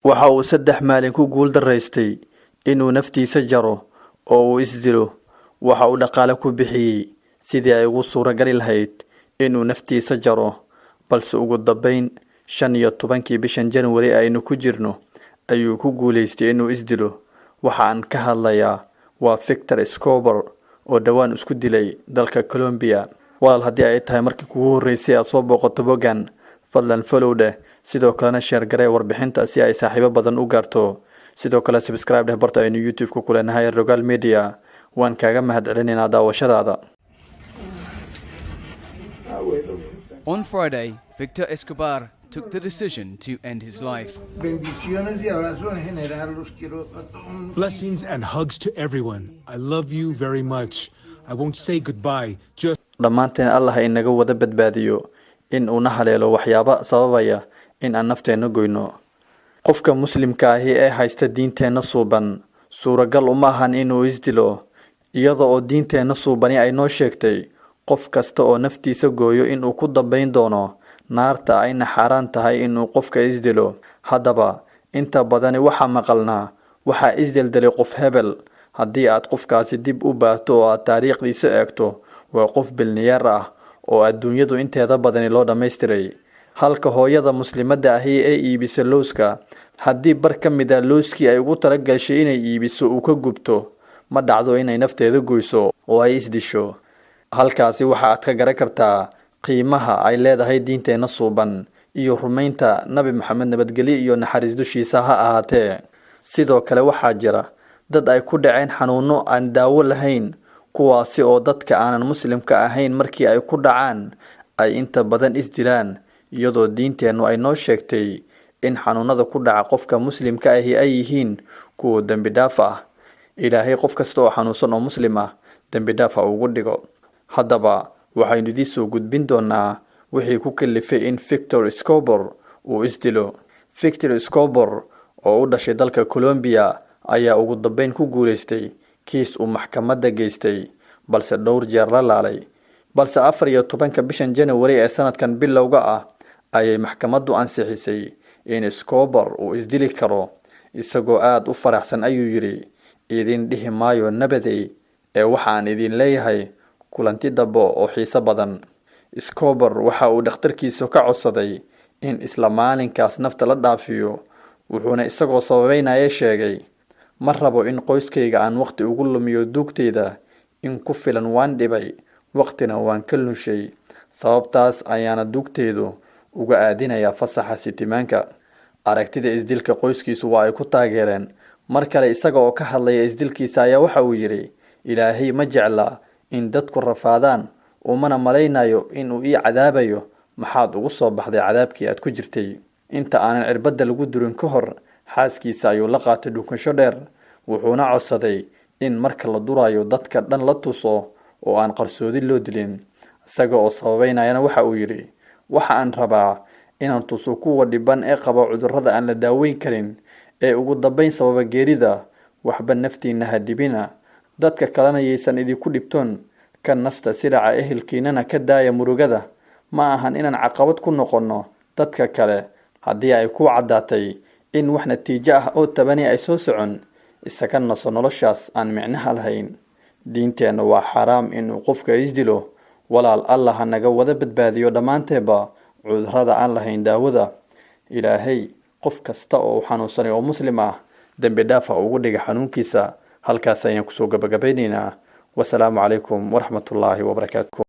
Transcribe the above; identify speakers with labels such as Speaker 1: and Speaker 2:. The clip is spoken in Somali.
Speaker 1: waxa uu 3 maalin ku guul dareystay inuu naftiisa jaro oo uu isdilo. waxa uu dhaqaalo ku bixiyay sidii ay ugu suuragali laheyd inuu naftiisa jaro, balse ugu dambeyn 15 bishan January aynu ku jirno ayuu ku guuleystay inuu isdilo. waxa aan ka hadlayaa waa Victor Escobar oo dhawaan isku dilay dalka Colombia. walaal haddii ay tahay markii kugu horeysay aad soo booqato bogan, fadlan follow dheh, sidoo kalena share garee warbixinta si ay saaxiibo badan u gaarto. sidoo kale subscribe dheh barta aynu YouTube ku kuleenahay Rogal Media. waan kaaga mahadcelinaynaa daawashadaada.
Speaker 2: On Friday, Victor Escobar took the decision to end his life.
Speaker 3: Blessings and hugs to everyone. I love you very much. I won't say goodbye. Just
Speaker 1: dhammaanteen Allah inaga wada badbaadiyo in uu na haleelo waxyaabo sababaya in aan nafteena goyno. qofka muslimka ah ee haysta diinteena suuban suuragal uma ahan inuu isdilo, iyada oo diinteena suubani ay noo sheegtay qof kasta oo naftiisa gooyo inuu ku dambeyn doono naarta ayna xaraan tahay inuu qofka isdilo. haddaba inta badani waxa maqalnaa waxa isdilday qof hebel. haddii aad qofkaasi dib u baato oo aad taariikhdiisa eegto, waa qof bilniyaar ah oo adduunyadu inteeda badani loo dhameystiray. halka hooyada muslimada ahi ee iibisa looska, haddii bar ka mid ah looskii ay ugu talagashay inay iibiso uu ka gubto, ma dhacdo inay nafteeda goyso oo ay isdisho. halkaasi waxa aad ka garan kartaa qiimaha ay leedahay diinteena suuban iyo rumaynta Nabi Maxamed nabadgelyo iyo naxariis dushiisa ha ahaatee. sidoo kale waxaa jira dad ay ku dhaceen xanuuno aan daawo lahayn, kuwaasi oo dadka aanan muslimka ahayn markii ay ku dhacaan ay inta badan isdilaan, iyadoo diinteenu ay noo sheegtay in xanuunada ku dhaca qofka muslimka ahi ay yihiin kuwa dambi dhaaf ah. ilaahay qof kasta oo xanuunsan oo muslim ah dambi dhaaf ugu dhigo. haddaba waxaynu idin soo gudbin doonaa wixii ku kalifay in Victor Escobar uu isdilo. Victor Escobar oo u dhashay dalka Colombia ayaa ugu dambeyn ku guuleystay kiis uu maxkamadda geystay, balse dhowr jeer la laalay. balse 14 bishan January ee sanadkan bilowga ah ayay maxkamaddu ansixisay in Escobar uu isdili karo. isagoo aad u faraxsan ayuu yiri, idin dhihi maayo nabaday ee waxaan idin leeyahay kulanti dabo oo xiiso badan. Escobar waxa uu dhakhtarkiisa ka codsaday in isla maalinkaas nafta la dhaafiyo, wuxuuna isagoo sababeynaya sheegay, ma rabo in qoyskayga aan waqti ugu lumiyo duugteyda, in ku filan waan dhibay, waqtina waan ka lushay, sababtaas ayaana duugteydu uga aadinaya fasaxa sitimaanka. aragtida isdilka qoyskiisu waa ay ku taageereen. mar kale isaga oo ka hadlaya isdilkiisa ayaa waxa uu yiri, ilaahay ma jecla in dadku rafaadaan, umana malaynayo in uu ii cadaabayo. maxaad ugu soo baxday cadaabkii aad ku jirtay? inta aanan cirbada lagu durin ka hor, xaaskiisa ayuu la qaatay dhunkasho dheer, wuxuuna codsaday in marka la durayo dadka dhan la tuso oo aan qarsoodi loo dilin. isaga oo sababeynayana waxa uu yiri, waxa aan rabaa inaan tuso kuwa dhiban ee qaba cudurrada aan la daaweyn karin ee ugu dambeyn sababa geerida. waxba naftiina ha dhibina, dadka kalena yeysan idinku dhibtoon. ka nasta silaca ehelkiinana ka daaya murugada. ma ahan inaan caqabad ku noqono dadka kale. haddii ay ku cadaatay in wax natiijo ah oo tabani ay soo socon, isaga naso noloshaas aan micnaha lahayn. diinteena waa xaraam inuu qofka isdilo. walaal, Allah naga wada badbaadiyo dhammaanteeba cudurrada aan lahayn daawada. ilaahay qof kasta oo xanuunsan oo muslim ah dambi dhaaf ugu dhiga xanuunkiisa. halkaas ayaan kusoo gabagabaynaynaa. wasalaamu calaykum waraxmatullaahi wabarakaatuh.